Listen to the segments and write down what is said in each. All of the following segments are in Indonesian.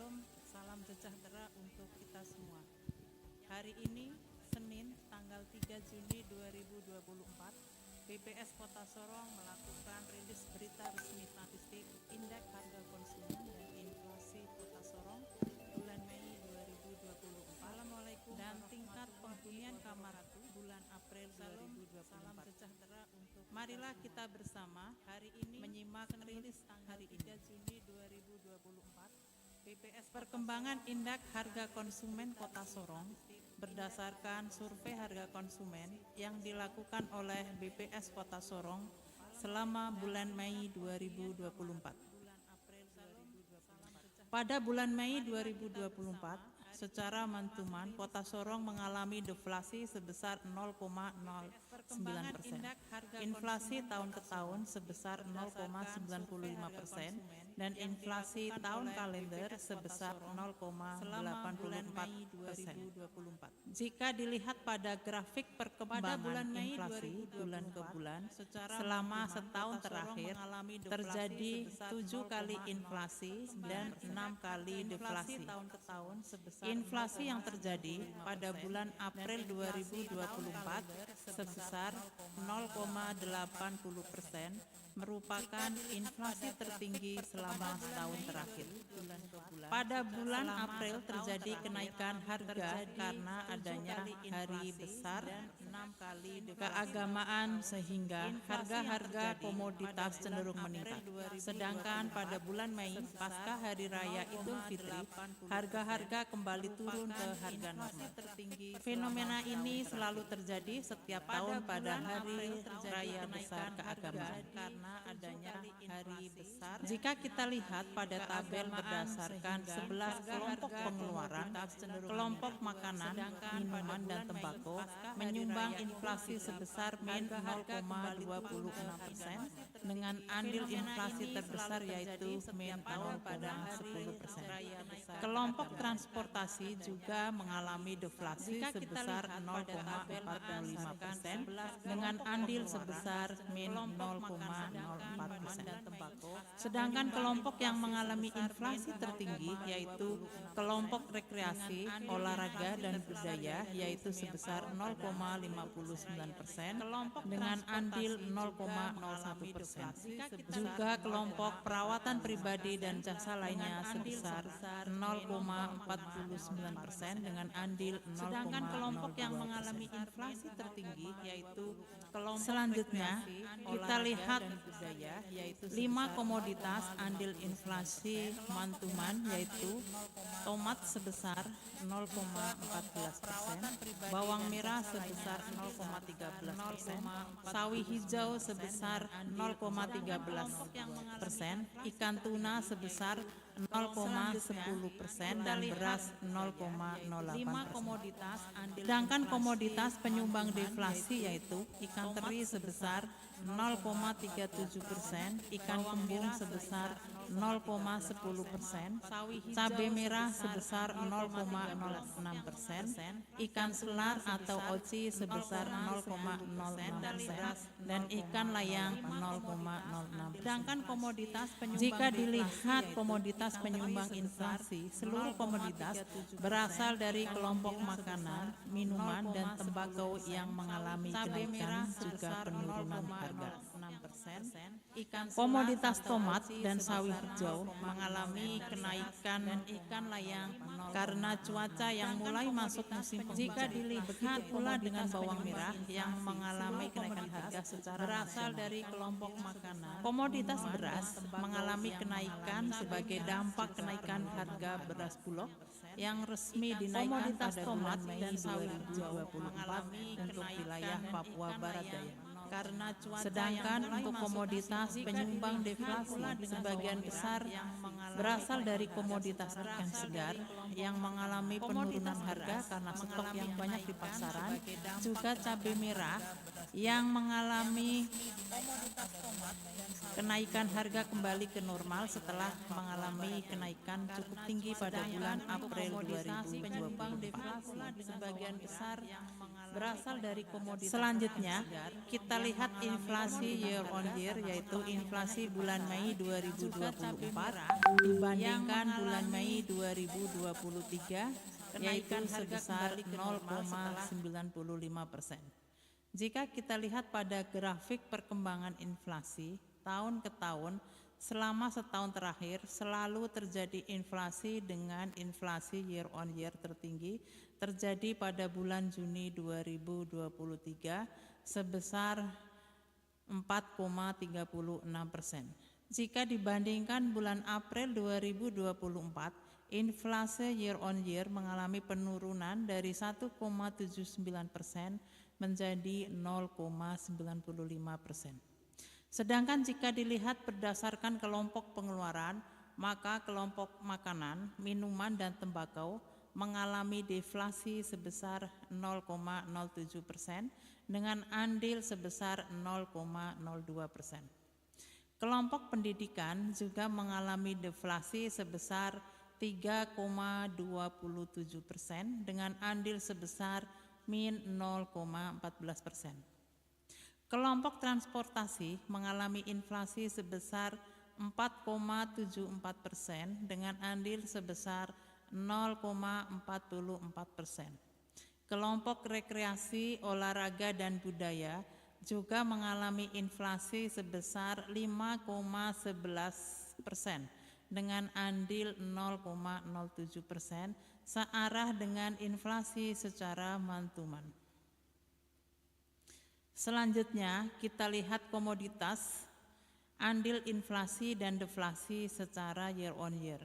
Shalom, salam sejahtera untuk kita semua. Hari ini, Senin, tanggal 3 Juni 2024, BPS Kota Sorong melakukan rilis berita resmi statistik Indeks Harga Konsumen dan Inflasi Kota Sorong bulan Mei 2024. Assalamualaikum dan tingkat penghunian kamar bulan April 2024. Salam sejahtera untuk marilah kita bersama hari ini menyimak rilis hari 3 Juni 2024 BPS perkembangan indeks harga konsumen Kota Sorong berdasarkan survei harga konsumen yang dilakukan oleh BPS Kota Sorong selama bulan Mei 2024. Pada bulan Mei 2024, secara mentuman Kota Sorong mengalami deflasi sebesar 0,09%, inflasi tahun ke tahun sebesar 0,95% dan inflasi tahun kalender sebesar 0,84%. Jika dilihat pada grafik perkembangan inflasi bulan ke bulan selama setahun terakhir terjadi 7 kali inflasi dan 6 kali deflasi. Inflasi yang terjadi pada bulan April 2024 sebesar 0,80% merupakan inflasi tertinggi selama setahun terakhir. Pada bulan April terjadi kenaikan harga karena adanya hari besar keagamaan sehingga harga-harga komoditas cenderung meningkat. Sedangkan pada bulan Mei pasca Hari Raya Idul Fitri, harga-harga kembali turun ke harga normal. Fenomena ini selalu terjadi setiap tahun pada hari raya besar keagamaan karena adanya hari besar. Jika kita lihat pada tabel berdasarkan 11 kelompok pengeluaran, kelompok makanan, minuman, dan tembakau menyumbang inflasi sebesar min 0,26% dengan andil inflasi terbesar yaitu min 0,10%. Kelompok transportasi juga mengalami deflasi sebesar 0,45% dengan andil sebesar min 0,04%. Sedangkan kelompok yang mengalami inflasi tertinggi yaitu kelompok rekreasi, olahraga, dan budaya yaitu sebesar 0,59% dengan andil 0,01%. Juga kelompok perawatan pribadi dan jasa lainnya sebesar 0,49% dengan andil 0,02%. Sedangkan kelompok yang mengalami inflasi tertinggi yaitu kelompok selanjutnya kita lihat 5 komoditas andil inflasi mantuman yaitu tomat sebesar 0,14%, bawang merah sebesar 0,13%, sawi hijau sebesar 0,13%, ikan tuna sebesar 0,10% dan beras 0,08%. Sedangkan komoditas penyumbang deflasi yaitu ikan teri sebesar 0,37%, ikan kembung sebesar 0,10%, cabai merah sebesar 0,06%, ikan selar atau oci sebesar 0,06% dan ikan layang 0,06%. Sedangkan komoditas penyumbang jika dilihat komoditas penyumbang inflasi, seluruh komoditas berasal dari kelompok makanan, minuman, dan tembakau yang mengalami kenaikan juga penurunan harga. Komoditas tomat dan sawi hijau mengalami kenaikan dan ikan layang karena cuaca yang mulai masuk musim penghujan. Jika dilihat pula dengan bawang merah yang mengalami kenaikan harga secara berasal dari kelompok makanan. Komoditas beras mengalami kenaikan sebagai dampak kenaikan harga beras bulog yang resmi dinaikkan pada bulan Mei 2024 untuk wilayah Papua Barat Daya. Karena sedangkan untuk komoditas penyumbang deflasi sebagian besar berasal dari komoditas ikan segar yang mengalami penurunan harga karena stok yang banyak di pasaran, juga cabai merah yang mengalami Kenaikan harga kembali ke normal setelah mengalami kenaikan cukup tinggi pada bulan April 2024. Sebagian besar berasal dari komoditas. Selanjutnya, kita lihat inflasi year on year, yaitu inflasi bulan Mei 2024 dibandingkan bulan Mei 2023, yaitu sebesar 0,95%. Jika kita lihat pada grafik perkembangan inflasi tahun ke tahun, selama setahun terakhir selalu terjadi inflasi dengan inflasi year on year tertinggi terjadi pada bulan Juni 2023 sebesar 4,36%. Jika dibandingkan bulan April 2024, inflasi year on year mengalami penurunan dari 1,79% menjadi 0,95%. Sedangkan jika dilihat berdasarkan kelompok pengeluaran, maka kelompok makanan, minuman, dan tembakau mengalami deflasi sebesar 0,07% dengan andil sebesar 0,02%. Kelompok pendidikan juga mengalami deflasi sebesar 3,27% dengan andil sebesar min 0,14%. Kelompok transportasi mengalami inflasi sebesar 4,74% dengan andil sebesar 0,44%. Kelompok rekreasi, olahraga, dan budaya juga mengalami inflasi sebesar 5,11% dengan andil 0,07%, searah dengan inflasi secara month-to-month. Selanjutnya, kita lihat komoditas, andil inflasi dan deflasi secara year on year.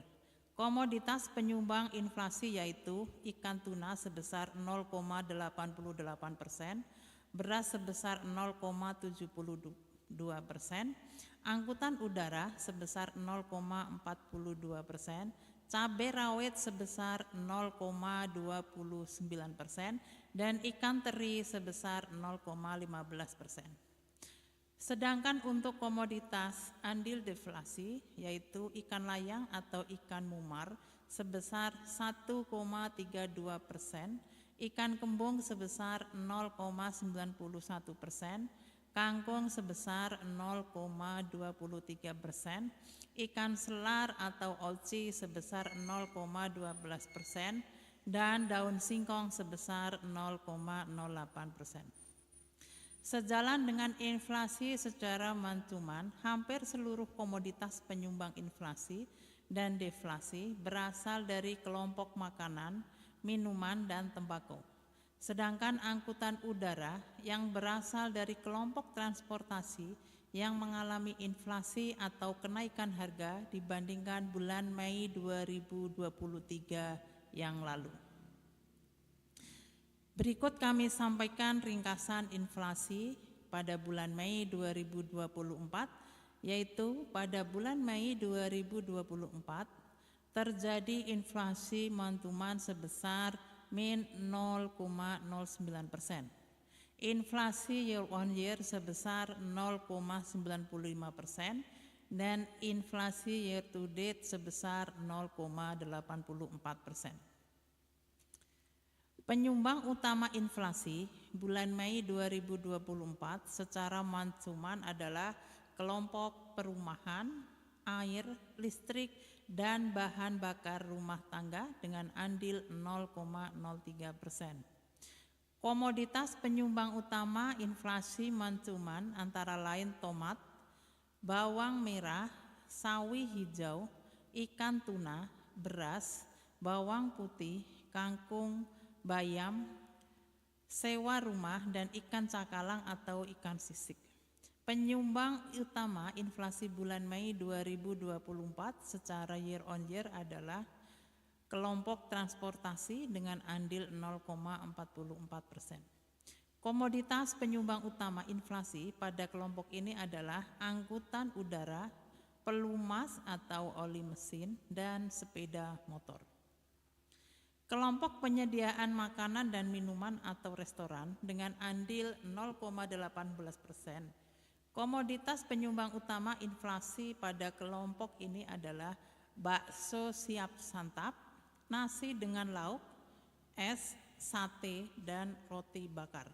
Komoditas penyumbang inflasi yaitu ikan tuna sebesar 0,88%, beras sebesar 0,72%, angkutan udara sebesar 0,42%, cabai rawit sebesar 0,29%, dan ikan teri sebesar 0,15%. Sedangkan untuk komoditas andil deflasi yaitu ikan layang atau ikan mumar sebesar 1,32%, ikan kembung sebesar 0,91%, kangkung sebesar 0,23%, ikan selar atau olci sebesar 0,12%, dan daun singkong sebesar 0,08%. Sejalan dengan inflasi secara month-to-month, hampir seluruh komoditas penyumbang inflasi dan deflasi berasal dari kelompok makanan, minuman, dan tembakau. Sedangkan angkutan udara yang berasal dari kelompok transportasi yang mengalami inflasi atau kenaikan harga dibandingkan bulan Mei 2023 yang lalu. Berikut kami sampaikan ringkasan inflasi pada bulan Mei 2024, yaitu pada bulan Mei 2024 terjadi inflasi month-to-month sebesar min 0,09%. Inflasi year on year sebesar 0,95% dan inflasi year to date sebesar 0,84%. Penyumbang utama inflasi bulan Mei 2024 secara month-to-month adalah kelompok perumahan, air, listrik, dan bahan bakar rumah tangga dengan andil 0,03%. Komoditas penyumbang utama inflasi month-to-month antara lain tomat, bawang merah, sawi hijau, ikan tuna, beras, bawang putih, kangkung, bayam, sewa rumah, dan ikan cakalang atau ikan sisik. Penyumbang utama inflasi bulan Mei 2024 secara year on year adalah kelompok transportasi dengan andil 0,44%. Komoditas penyumbang utama inflasi pada kelompok ini adalah angkutan udara, pelumas atau oli mesin, dan sepeda motor. Kelompok penyediaan makanan dan minuman atau restoran dengan andil 0,18%. Komoditas penyumbang utama inflasi pada kelompok ini adalah bakso siap santap, nasi dengan lauk, es, sate, dan roti bakar.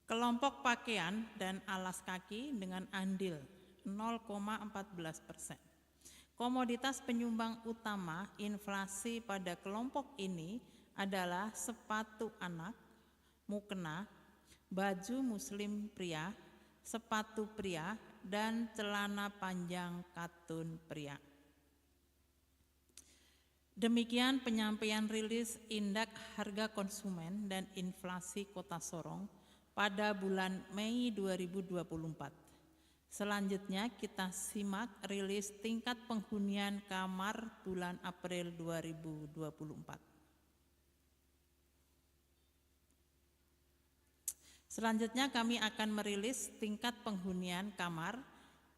Kelompok pakaian dan alas kaki dengan andil 0,14%. Komoditas penyumbang utama inflasi pada kelompok ini adalah sepatu anak, mukena, baju muslim pria, sepatu pria, dan celana panjang katun pria. Demikian penyampaian rilis Indeks Harga Konsumen dan Inflasi Kota Sorong pada bulan Mei 2024. Selanjutnya kita simak rilis tingkat penghunian kamar bulan April 2024. Selanjutnya kami akan merilis tingkat penghunian kamar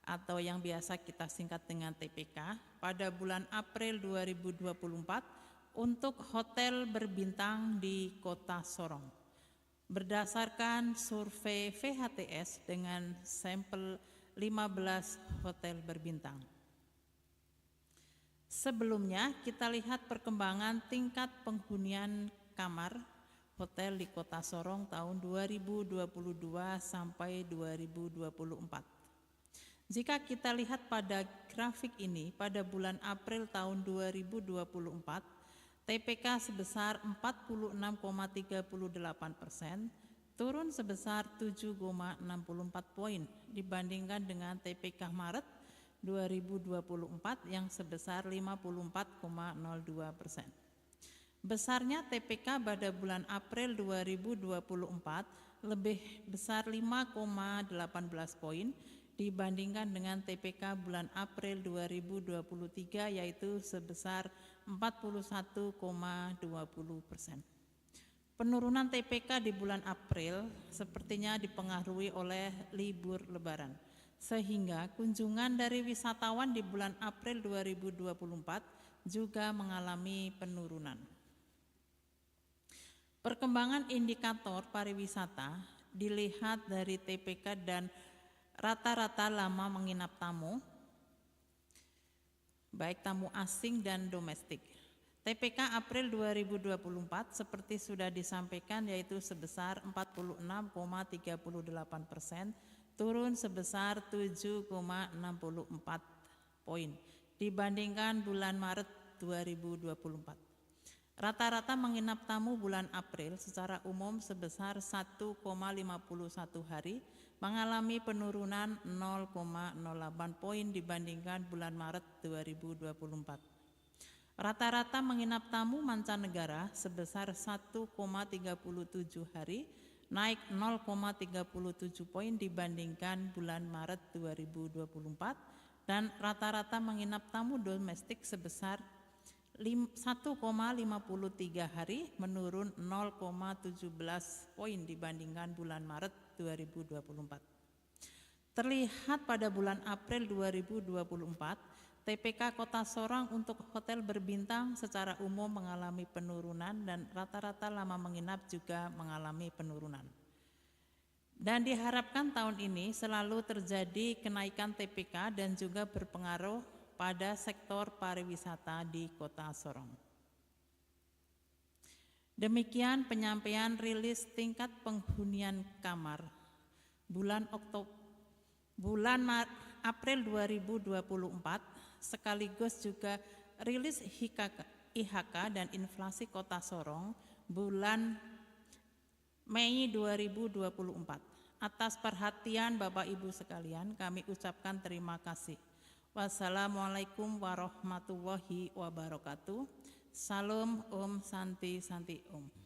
atau yang biasa kita singkat dengan TPK pada bulan April 2024 untuk hotel berbintang di Kota Sorong. Berdasarkan survei VHTS dengan sampel 15 hotel berbintang. Sebelumnya kita lihat perkembangan tingkat penghunian kamar hotel di Kota Sorong tahun 2022 sampai 2024. Jika kita lihat pada grafik ini pada bulan April tahun 2024, TPK sebesar 46,38%, turun sebesar 7,64 poin dibandingkan dengan TPK Maret 2024 yang sebesar 54,02%. Besarnya TPK pada bulan April 2024 lebih besar 5,18 poin dibandingkan dengan TPK bulan April 2023 yaitu sebesar 41,20%. Penurunan TPK di bulan April sepertinya dipengaruhi oleh libur Lebaran, sehingga kunjungan dari wisatawan di bulan April 2024 juga mengalami penurunan. Perkembangan indikator pariwisata dilihat dari TPK dan rata-rata lama menginap tamu, baik tamu asing dan domestik. TPK April 2024 seperti sudah disampaikan yaitu sebesar 46,38%, turun sebesar 7,64 poin dibandingkan bulan Maret 2024. Rata-rata menginap tamu bulan April secara umum sebesar 1,51 hari, mengalami penurunan 0,08 poin dibandingkan bulan Maret 2024. Rata-rata menginap tamu mancanegara sebesar 1,37 hari, naik 0,37 poin dibandingkan bulan Maret 2024, dan rata-rata menginap tamu domestik sebesar 1,53 hari, menurun 0,17 poin dibandingkan bulan Maret 2024. Terlihat pada bulan April 2024, TPK Kota Sorong untuk hotel berbintang secara umum mengalami penurunan dan rata-rata lama menginap juga mengalami penurunan. Dan diharapkan tahun ini selalu terjadi kenaikan TPK dan juga berpengaruh pada sektor pariwisata di Kota Sorong. Demikian penyampaian rilis tingkat penghunian kamar bulan April 2024 sekaligus juga rilis IHK dan inflasi Kota Sorong bulan Mei 2024. Atas perhatian Bapak Ibu sekalian, kami ucapkan terima kasih. Wassalamualaikum warahmatullahi wabarakatuh. Salam Om Santi Santi Om.